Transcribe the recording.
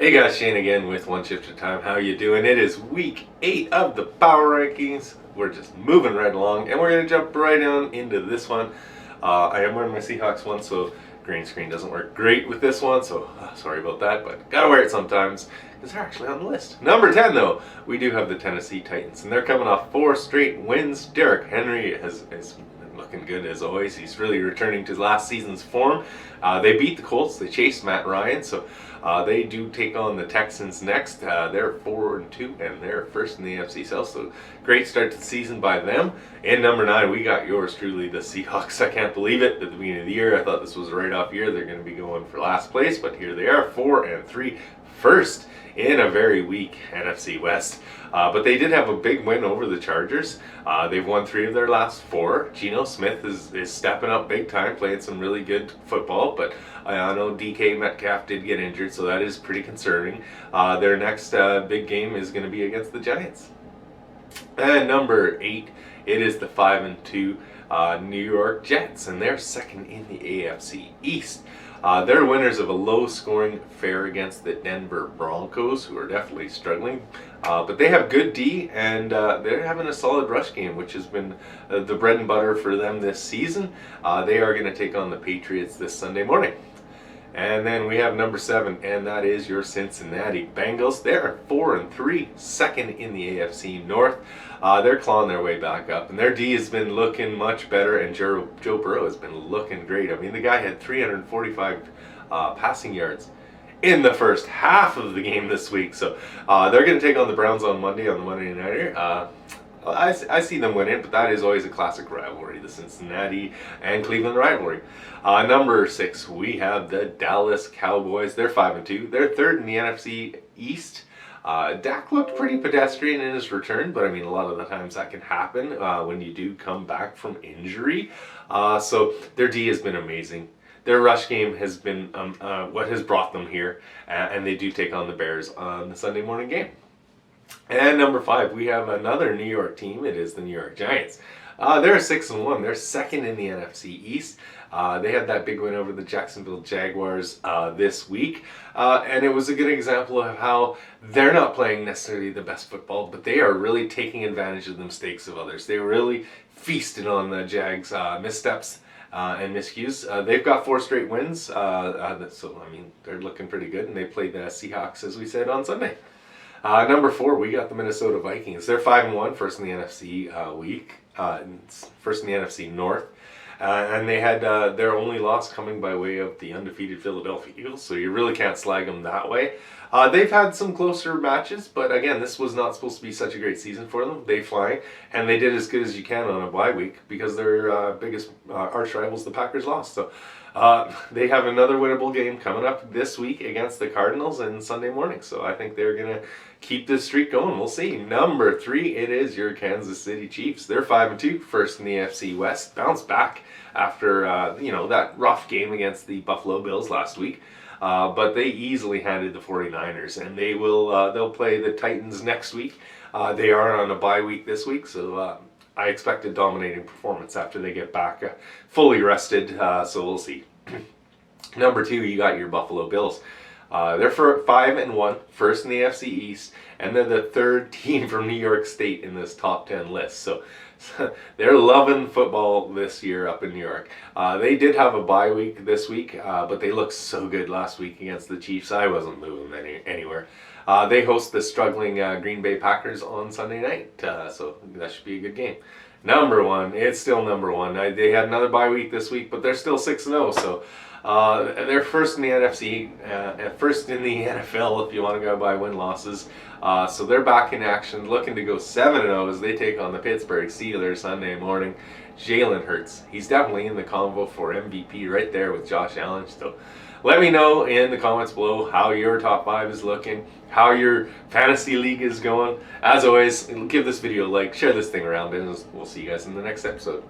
Hey guys, Shane again with One Shift at a Time. How you doing? It is week 8 of the Power Rankings. We're just moving right along, and we're going to jump right on into this one. I am wearing my Seahawks one, so green screen doesn't work great with this one, so sorry about that, but gotta wear it sometimes because they're actually on the list. Number 10, though, we do have the Tennessee Titans, and they're coming off 4 straight wins. Derrick Henry has been looking good as always. He's really returning to last season's form. They beat the Colts. They chased Matt Ryan, so they do take on the Texans next. They're 4-2, and they're first in the AFC South, so great start to the season by them. And number 9, we got yours truly, the Seahawks. I can't believe it. At the beginning of the year, I thought this was a write-off year. They're going to be going for last place, but here they are, 4-3, first in a very weak NFC West. But they did have a big win over the Chargers. They've won 3 of their last 4. Geno Smith is stepping up big time, playing some really good football, but I know DK Metcalf did get injured, so that is pretty concerning. Their next big game is going to be against the Giants. And number 8, it is the 5-2 New York Jets, and they're second in the AFC East. They're winners of a low-scoring affair against the Denver Broncos, who are definitely struggling. But they have good D, and they're having a solid rush game, which has been the bread and butter for them this season. They are going to take on the Patriots this Sunday morning. And then we have number 7, and that is your Cincinnati Bengals. They're 4-3, second in the AFC North. They're clawing their way back up, and their D has been looking much better, and Joe Burrow has been looking great. I mean, the guy had 345 passing yards in the first half of the game this week. So they're going to take on the Browns on Monday on the Monday Nighter. I see them winning, but that is always a classic rivalry, the Cincinnati and Cleveland rivalry. Number 6, we have the Dallas Cowboys. They're 5-2. They're third in the NFC East. Dak looked pretty pedestrian in his return, but I mean, a lot of the times that can happen when you do come back from injury. So their D has been amazing. Their rush game has been what has brought them here, and they do take on the Bears on the Sunday morning game. And number 5, we have another New York team. It is the New York Giants. They're 6-1. They're second in the NFC East. They had that big win over the Jacksonville Jaguars this week. And it was a good example of how they're not playing necessarily the best football, but they are really taking advantage of the mistakes of others. They really feasted on the Jags' missteps and miscues. They've got 4 straight wins. So, I mean, they're looking pretty good. And they played the Seahawks, as we said, on Sunday. Number 4, we got the Minnesota Vikings. They're 5-1, first in the NFC first in the NFC North. And they had their only loss coming by way of the undefeated Philadelphia Eagles, so you really can't slag them that way. They've had some closer matches, but again, this was not supposed to be such a great season for them. They fly, and they did as good as you can on a bye week because their biggest arch rivals, the Packers, lost. So they have another winnable game coming up this week against the Cardinals and Sunday morning. So I think they're going to keep this streak going. We'll see. Number 3, it is your Kansas City Chiefs. They're 5-2, first in the AFC West. Bounced back after that rough game against the Buffalo Bills last week. But they easily handed the 49ers, and they'll play the Titans next week. They are on a bye week this week, so I expect a dominating performance after they get back fully rested, so we'll see. Number 2, you got your Buffalo Bills. They're 5-1, first in the AFC East, and they're the 3rd team from New York State in this top 10 list. So they're loving football this year up in New York. They did have a bye week this week, but they looked so good last week against the Chiefs. I wasn't moving anywhere. They host the struggling Green Bay Packers on Sunday night, so that should be a good game. Number 1, it's still number 1. They had another bye week this week, but they're still 6-0, so they're first in the NFC, first in the NFL if you want to go by win-losses. So they're back in action, looking to go 7-0 as they take on the Pittsburgh Steelers Sunday morning. Jalen Hurts, he's definitely in the convo for MVP right there with Josh Allen. So let me know in the comments below how your top 5 is looking, how your fantasy league is going. As always, give this video a like, share this thing around, and we'll see you guys in the next episode.